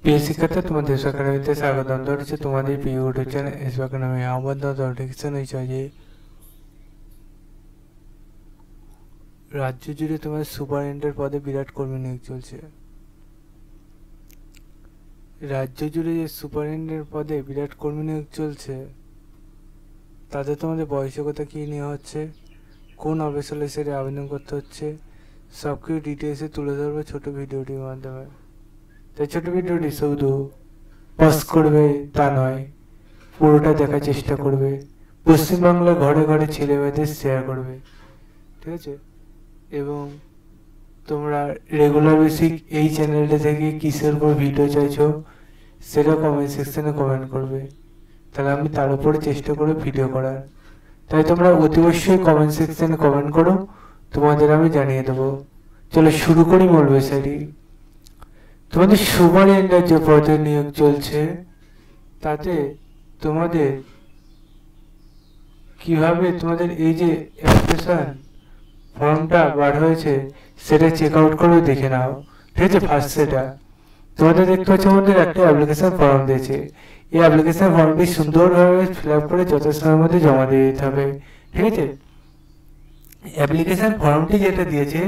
প্রিয় শিক্ষার্থী, তোমাদের সরকারিতে স্বাগতম জানাচ্ছি। তোমাদের প্রিয় ইউটিউব চ্যানেল এসবাক নামে আবদ্ধ নোটিফিকেশন হয়েছে যে রাজ্য জুড়ে তোমার সুপারিনটেন্ডেন্ট পদে বিরাট কর্মী নিয়োগ চলছে। রাজ্য জুড়ে যে সুপারিনটেন্ডেন্ট পদে বিরাট কর্মী নিয়োগ চলছে, তাদের তোমাদের বয়সকতা কী নেওয়া হচ্ছে, কোন অফিসিয়াল সেরে আবেদন করতে হচ্ছে, সব কিছু ডিটেলসে তুলে ধরবো ছোটো ভিডিওটির মাধ্যমে। তাই ছোটো ভিডিওটি শুধু পাস করবে তা নয়, পুরোটা দেখার চেষ্টা করবে। পশ্চিমবাংলার ঘরে ঘরে ছেলে মেয়েদের শেয়ার করবে, ঠিক আছে? এবং তোমরা রেগুলার বেসিক এই চ্যানেলটা থেকে কিসের উপর ভিডিও চাইছো সেটা কমেন্ট সেকশনে কমেন্ট করবে, তাহলে আমি তার উপরে চেষ্টা করব ভিডিও করার। তাই তোমরা অতি অবশ্যই কমেন্ট সেকশনে কমেন্ট করো, তোমাদের আমি জানিয়ে দেবো। চলো শুরু করি মূল বিষয়টি। তোমাদের সুপারিনটেন্ডেন্ট যে পদে নিয়োগ চলছে, তাতে তোমাদের কিভাবে তোমাদের এই যে অ্যাপ্লিকেশন ফর্মটা বার হয়েছে সেটা চেক আউট করে দেখে নাও, ঠিক আছে? ফার্স্ট সেটা তোমাদের দেখতে পাচ্ছ আমাদের একটা অ্যাপ্লিকেশন ফর্ম দিয়েছে। এই অ্যাপ্লিকেশন ফর্মটি সুন্দরভাবে ফিল আপ করে যথাসময়ের মধ্যে জমা দিয়ে দিতে হবে, ঠিক আছে? অ্যাপ্লিকেশন ফর্মটি যেটা দিয়েছে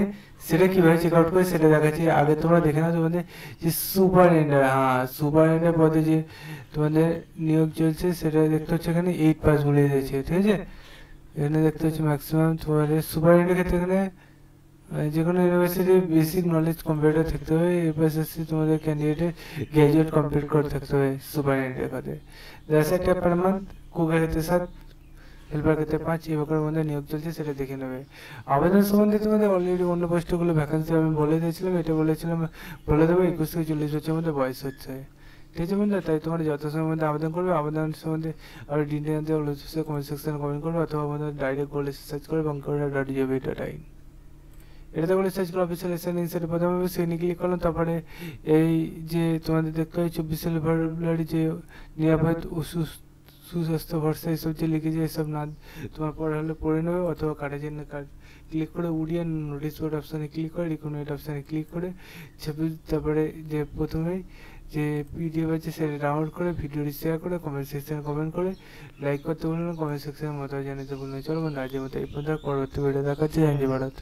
সেটা কিভাবে চেক আউট করে সেটা দেখাচ্ছি। আগে তোমরা দেখে নাও তোমাদের যে সুপারিনটেন্ডেন্ট পদে যে তোমাদের নিয়োগ চলছে সেটা দেখতে হচ্ছে এখানে 8 পাস বলে দিয়েছে, ঠিক আছে? এখানে দেখতে হচ্ছে ম্যাক্সিমাম তোমাদের সুপারিনটেন্ডেন্টের ক্ষেত্রে এখানে যে কোনো ইউনিভার্সিটির বেসিক নলেজ কম্পিউটার থাকতে হবে। এর পাশাপাশি তোমাদের ক্যান্ডিডেটের গ্র্যাজুয়েট কমপ্লিট করে থাকতে হবে সুপারিনটেন্ডেন্টের পদে। 10,000 টাকা পার মান্থ, কুকের ক্ষেত্রে 7, হেল্পার ক্ষেত্রে 5, এই প্রকারের মধ্যে নিয়োগ চলছে, সেটা দেখে নেবে। আবেদন সম্বন্ধে তোমাদের অলরেডি অন্য পোস্টগুলো ভ্যাকান্সি আমি বলে দিয়েছিলাম, এটা বলেছিলাম বলে দেবো 21 থেকে 40 বছরের মধ্যে বয়স হচ্ছে, ঠিক আছে বন্ধুরা? তাই তোমরা যত সময়ের মধ্যে আবেদন করবে, আবেদন সম্বন্ধে আরও ডিটেল জানতে অবশ্যই কমেন্ট সেকশনে কমেন্ট করবে, অথবা আমাদের ডাইরেক্ট বলে সার্চ করে bankora.gov.in এটাতে বলে সার্চ করে অফিসিয়াল সেটা প্রথমে সেখানে ক্লিক করলাম। তারপরে এই যে তোমাদের দেখতে হয় 24 ফেব্রুয়ারি যে নিরাপদ ও সুস্বাস্থ্য ভরসা এসব যে লিখেছে, এসব না তোমার পড়া হলে পড়ে নেবে, অথবা কার্ডের জন্য কার্ড ক্লিক করে উড়িয়ে নোটিস বোর্ড অপশানে ক্লিক করে রিকমেন্ড অপশানে ক্লিক করে তারপরে যে প্রথমেই যে পিডিএফ আছে সেটা ডাউনলোড করে ভিডিওটি শেয়ার করে কমেন্ট সেকশনে কমেন্ট করে লাইক করতে বলবেন, কমেন্ট সেকশনের মতো জানিয়ে বলবেন। চলো বন্ধু, আজকের মতো এই পর্যন্ত, পরবর্তী ভিডিও দেখাচ্ছি। জয় ভারত।